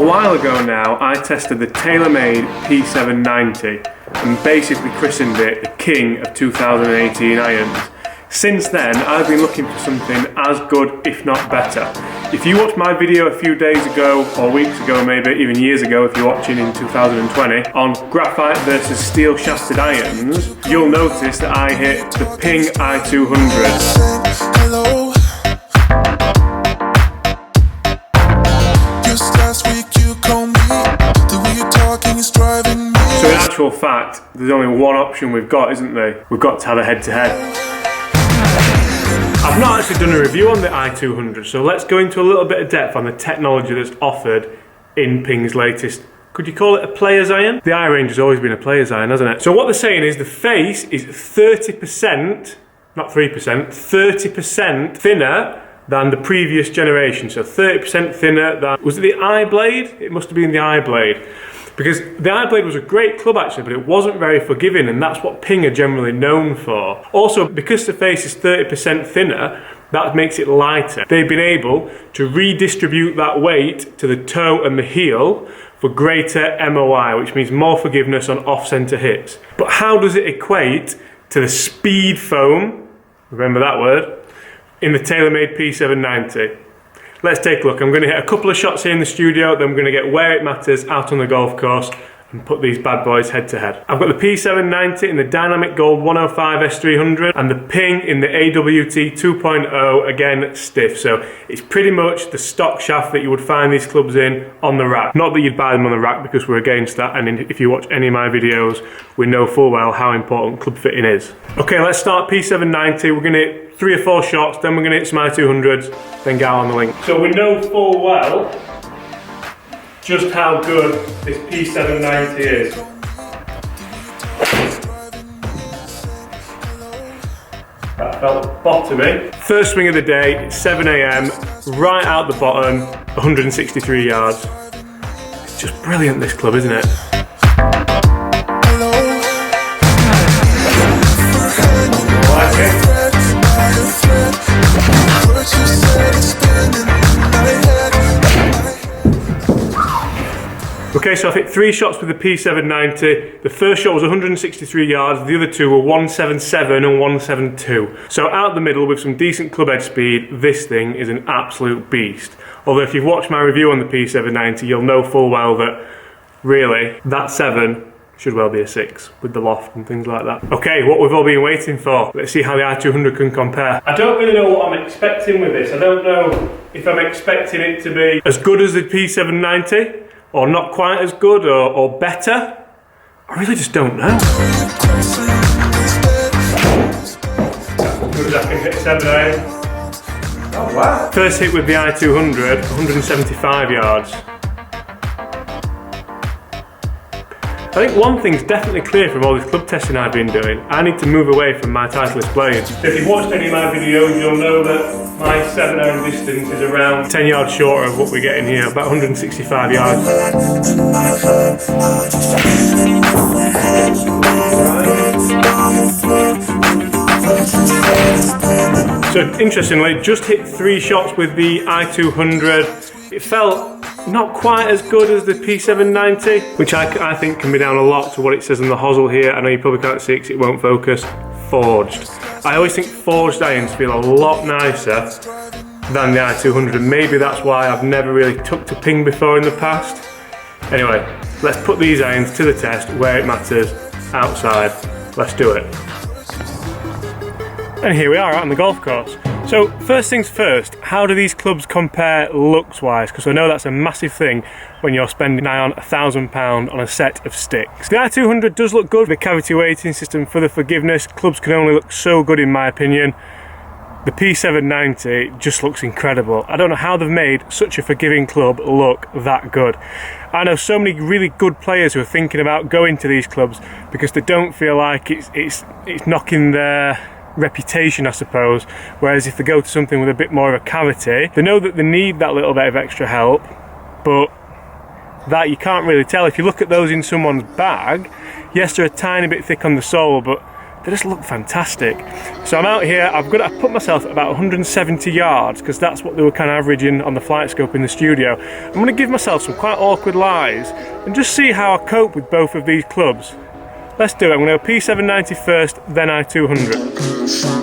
while ago now, I tested the TAYLORMADE P790 and basically christened it the king of 2018 irons. Since then, I've been looking for something as good, if not better. If you watched my video a few days ago, or weeks ago maybe, even years ago if you're watching in 2020, on graphite versus steel shafted irons, you'll notice that I hit the Ping I200. Hello. Just last week you called me. The way you're talking is driving me. So in actual fact, there's only one option we've got, isn't there? We've got to have a head-to-head. I've not actually done a review on the I200, so let's go into a little bit of depth on the technology that's offered in Ping's latest, could you call it a player's iron? The I-range has always been a player's iron, hasn't it? So what they're saying is the face is 30%, not 3%, 30% thinner than the previous generation. So 30% thinner than, was it the I-blade? It must have been the I-blade. Because the I-blade was a great club actually, but it wasn't very forgiving, and that's what Ping are generally known for. Also, because the face is 30% thinner, that makes it lighter. They've been able to redistribute that weight to the toe and the heel for greater MOI, which means more forgiveness on off-center hits. But how does it equate to the speed foam, remember that word, in the TAYLORMADE P790? Let's take a look. I'm going to hit a couple of shots here in the studio, then we're going to get where it matters out on the golf course and put these bad boys head to head. I've got the P790 in the Dynamic Gold 105 S300 and the Ping in the AWT 2.0, again stiff. So it's pretty much the stock shaft that you would find these clubs in on the rack. Not that you'd buy them on the rack because we're against that, and if you watch any of my videos, we know full well how important club fitting is. Okay, let's start P790. We're going to hit 3 or 4 shots, then we're going to hit some I200s, then get out on the link. So we know full well just how good this P790 is. That felt bottomy. First swing of the day, it's 7 AM, right out the bottom, 163 yards. It's just brilliant, this club, isn't it? Like it? Okay, so I've hit 3 shots with the P790. The first shot was 163 yards, the other 2 were 177 and 172. So out the middle with some decent club head speed, this thing is an absolute beast. Although if you've watched my review on the P790, you'll know full well that really, that 7 should well be a 6 with the loft and things like that. Okay, what we've all been waiting for. Let's see how the I200 can compare. I don't really know what I'm expecting with this. I don't know if I'm expecting it to be as good as the P790, or not quite as good, or better. I really just don't know. As good as I can hit 7 AM. Oh wow. First hit with the I200, 175 yards. I think one thing's definitely clear from all this club testing I've been doing. I need to move away from my Titleist blade. So if you've watched any of my videos, you'll know that my 7 iron distance is around 10 yards shorter of what we're getting here, about 165 yards. So interestingly, just hit 3 shots with the I200. It felt not quite as good as the P790, which I think can be down a lot to what it says on the hosel here. I know you probably can't see it because it won't focus. Forged. I always think forged irons feel a lot nicer than the I200, and maybe that's why I've never really took to Ping before in the past. Anyway, let's put these irons to the test where it matters, outside. Let's do it. And here we are out on the golf course. So first things first, how do these clubs compare looks wise? Because I know that's a massive thing when you're spending nigh on £1,000 on a set of sticks. The I200 does look good, the cavity weighting system for the forgiveness. Clubs can only look so good in my opinion. The P790 just looks incredible. I don't know how they've made such a forgiving club look that good. I know so many really good players who are thinking about going to these clubs because they don't feel like it's knocking their reputation, I suppose, whereas if they go to something with a bit more of a cavity, they know that they need that little bit of extra help, but that you can't really tell. If you look at those in someone's bag, yes, they're a tiny bit thick on the sole, but they just look fantastic. So I'm out here, I've got to put myself at about 170 yards because that's what they were kind of averaging on the flight scope in the studio. I'm going to give myself some quite awkward lies and just see how I cope with both of these clubs. Let's do it. I'm going to go P790 first, then I200.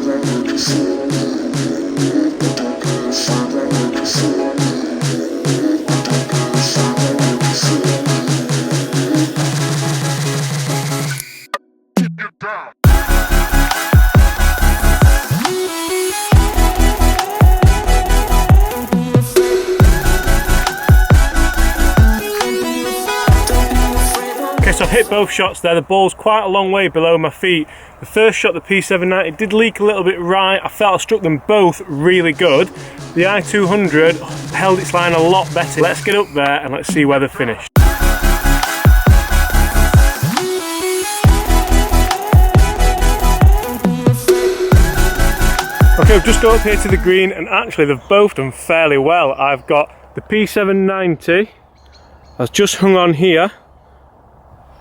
Okay, so I've hit both shots there. The ball's quite a long way below my feet. The first shot, the P790, did leak a little bit right. I felt I struck them both really good. The I200 held its line a lot better. Let's get up there and let's see where they're finished. Okay, we've just got up here to the green and actually they've both done fairly well. I've got the P790 has just hung on here.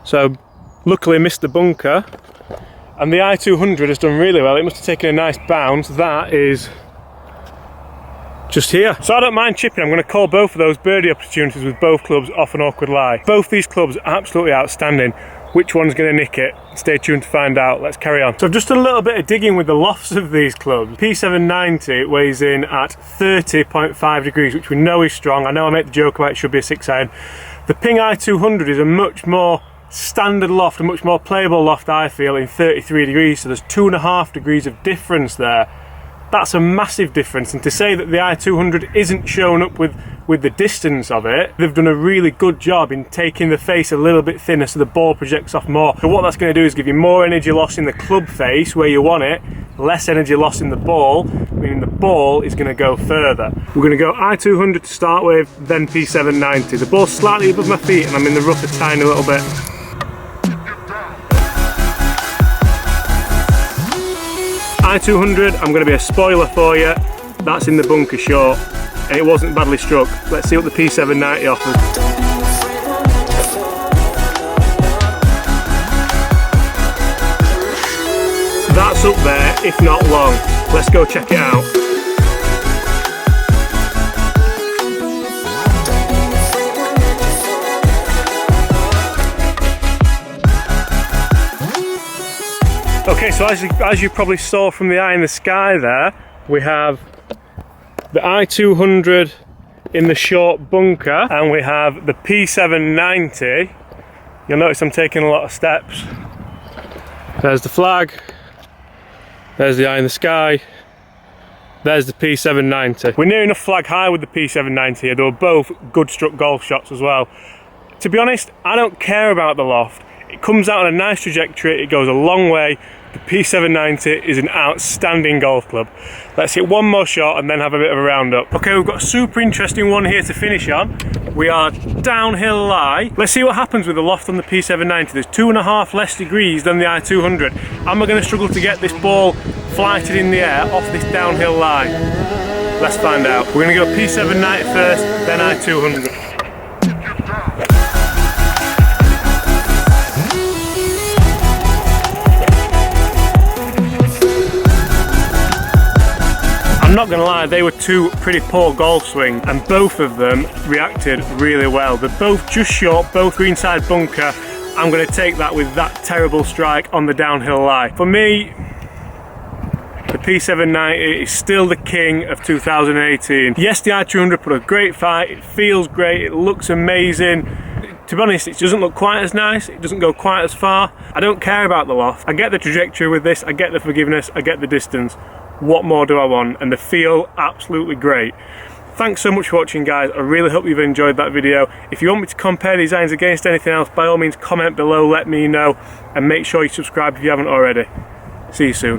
So luckily missed the bunker, and the I200 has done really well. It must have taken a nice bounce. That is just here. So I don't mind chipping. I'm going to call both of those birdie opportunities with both clubs off an awkward lie. Both these clubs are absolutely outstanding. Which one's going to nick it? Stay tuned to find out. Let's carry on. So I've just done a little bit of digging with the lofts of these clubs. P790 weighs in at 30.5 degrees, which we know is strong. I know I make the joke about it should be a 6-iron. The Ping I200 is a much more standard loft, a much more playable loft, I feel, in 33 degrees, so there's 2.5 degrees of difference there. That's a massive difference, and to say that the I200 isn't shown up with the distance of it, they've done a really good job in taking the face a little bit thinner so the ball projects off more. So what that's going to do is give you more energy loss in the club face where you want it, less energy loss in the ball, meaning the ball is going to go further. We're going to go I200 to start with, then P790. The ball's slightly above my feet and I'm in the rough a tiny little bit. I200, I'm going to be a spoiler for you, that's in the bunker short, and it wasn't badly struck. Let's see what the P790 offers. That's up there, if not long. Let's go check it out. Okay, so as you probably saw from the eye in the sky there, we have the I200 in the short bunker and we have the P790. You'll notice I'm taking a lot of steps. There's the flag, there's the eye in the sky, there's the P790. We're near enough flag high with the P790 here. They were both good struck golf shots as well. To be honest, I don't care about the loft. It comes out on a nice trajectory, it goes a long way. The P790 is an outstanding golf club. Let's hit one more shot and then have a bit of a roundup. Okay, we've got a super interesting one here to finish on. We are downhill lie. Let's see what happens with the loft on the P790. There's 2.5 less degrees than the I200. Am I going to struggle to get this ball flighted in the air off this downhill lie? Let's find out. We're going to go P790 first, then I200. I'm not going to lie, they were two pretty poor golf swings and both of them reacted really well. They're both just short, both greenside bunker. I'm going to take that with that terrible strike on the downhill lie. For me, the P790 is still the king of 2018. Yes, the I200 put a great fight, it feels great, it looks amazing. To be honest, it doesn't look quite as nice, it doesn't go quite as far. I don't care about the loft. I get the trajectory with this, I get the forgiveness, I get the distance. What more do I want? And they feel absolutely great. Thanks so much for watching, guys. I really hope you've enjoyed that video. If you want me to compare these irons against anything else, by all means comment below, let me know, and make sure you subscribe if you haven't already. See you soon.